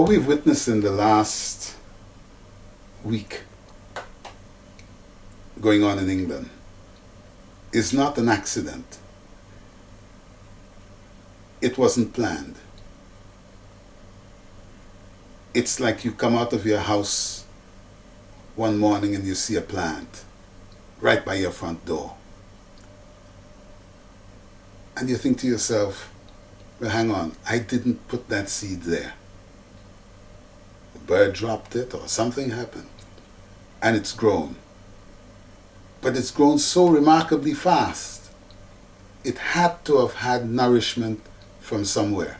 What we've witnessed in the last week going on in England is not an accident. It wasn't planned. It's like you come out of your house one morning and you see a plant right by your front door. And you think to yourself, well, hang on, I didn't put that seed there. A bird dropped it or something happened. And it's grown. But it's grown so remarkably fast. It had to have had nourishment from somewhere.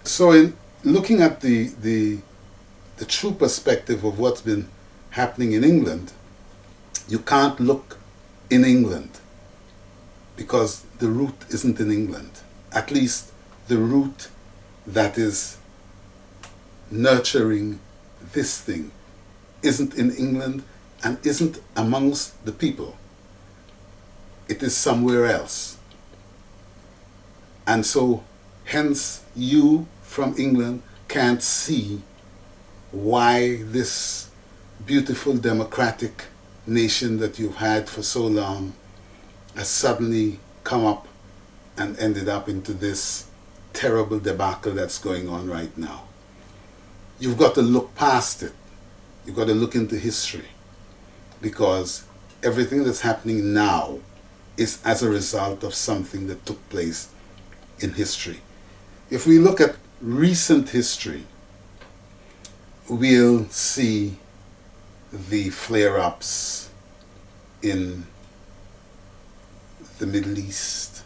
So in looking at the true perspective of what's been happening in England, you can't look in England because the root isn't in England. At least the root that is nurturing this thing isn't in England and isn't amongst the people. It is somewhere else. And so, hence, you from England can't see why this beautiful democratic nation that you've had for so long has suddenly come up and ended up into this terrible debacle that's going on right now. You've got to look past it. You've got to look into history, because everything that's happening now is as a result of something that took place in history. If we look at recent history, we'll see the flare-ups in the Middle East,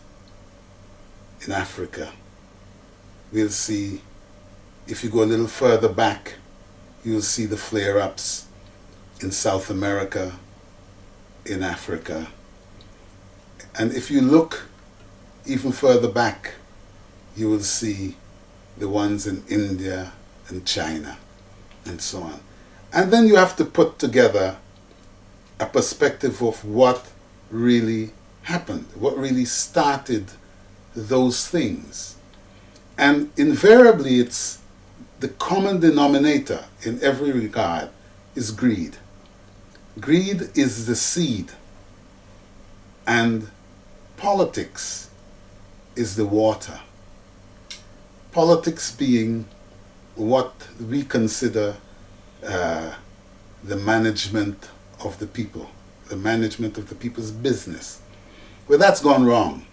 in Africa. We'll see, if you go a little further back, you'll see the flare-ups in South America, in Africa. And if you look even further back, you will see the ones in India and China and so on. And then you have to put together a perspective of what really happened, what really started those things. And invariably, it's the common denominator in every regard is greed. Greed is the seed, and politics is the water. Politics being what we consider the management of the people, the management of the people's business. Well, that's gone wrong.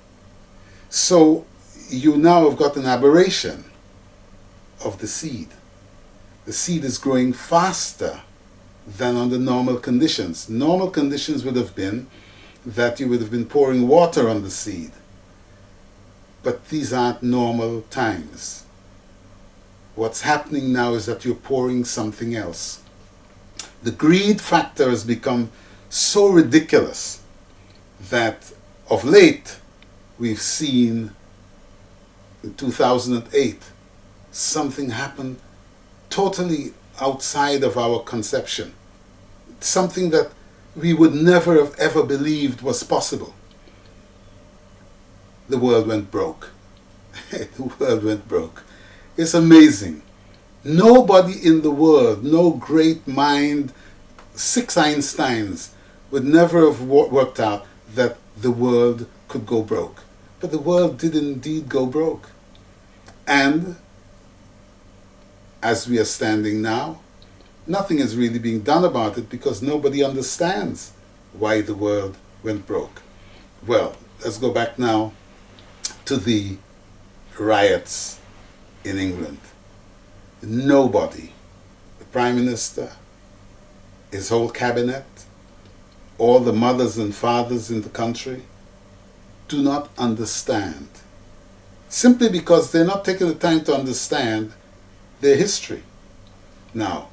So you now have got an aberration of the seed. The seed is growing faster than under normal conditions. Normal conditions would have been that you would have been pouring water on the seed. But these aren't normal times. What's happening now is that you're pouring something else. The greed factor has become so ridiculous that of late we've seen in 2008 something happened totally outside of our conception. Something that we would never have ever believed was possible. The world went broke. The world went broke. It's amazing. Nobody in the world, no great mind, 6 Einsteins would never have worked out that the world could go broke. But the world did indeed go broke. And as we are standing now, nothing is really being done about it because nobody understands why the world went broke. Well, let's go back now to the riots in England. Nobody, the Prime Minister, his whole cabinet, all the mothers and fathers in the country, do not understand. Simply because they're not taking the time to understand their history. Now,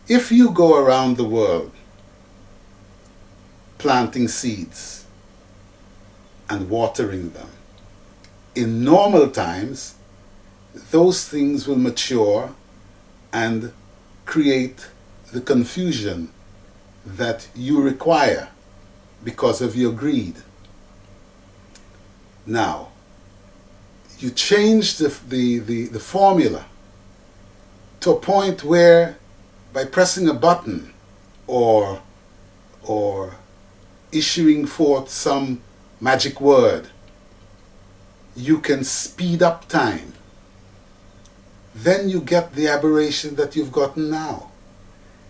if you go around the world planting seeds and watering them, in normal times, those things will mature and create the confusion that you require because of your greed. Now, you change the formula to a point where by pressing a button or issuing forth some magic word, you can speed up time, then you get the aberration that you've gotten now.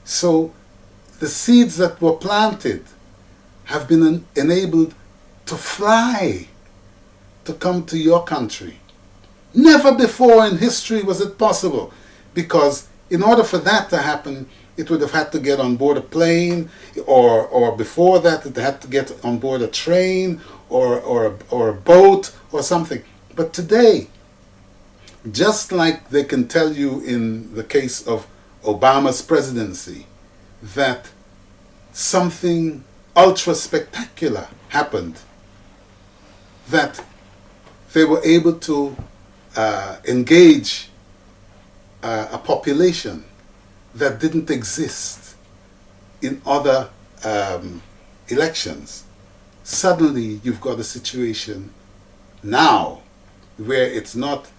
So the seeds that were planted have been enabled to fly, to come to your country. Never before in history was it possible, because in order for that to happen, it would have had to get on board a plane, or before that it had to get on board a train or a boat or something. But today, just like they can tell you in the case of Obama's presidency, that something ultra spectacular happened, that they were able to engage a population that didn't exist in other elections. Suddenly you've got a situation now where it's not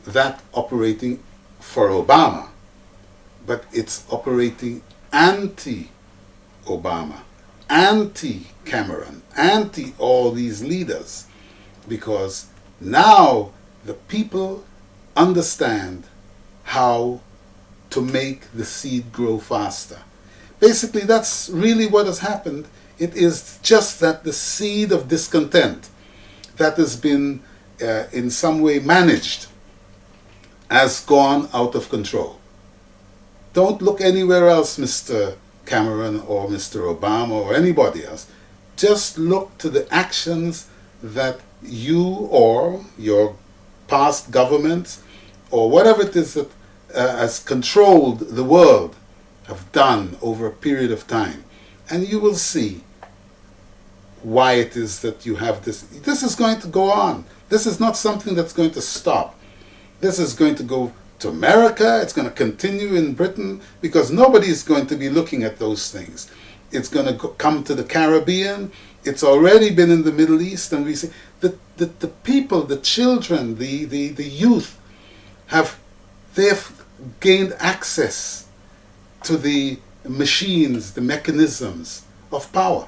that operating for Obama, but it's operating anti-Obama, anti-Cameron, anti all these leaders, because now the people understand how to make the seed grow faster. Basically, that's really what has happened. It is just that the seed of discontent that has been in some way managed has gone out of control. Don't look anywhere else, Mr. Cameron or Mr. Obama or anybody else. Just look to the actions that you or your past governments or whatever it is that has controlled the world have done over a period of time. And you will see why it is that you have this. This is going to go on. This is not something that's going to stop. This is going to go to America. It's going to continue in Britain, because nobody is going to be looking at those things. It's going to come to the Caribbean. It's already been in the Middle East, and we see the people, the children, the youth they've gained access to the machines, the mechanisms of power.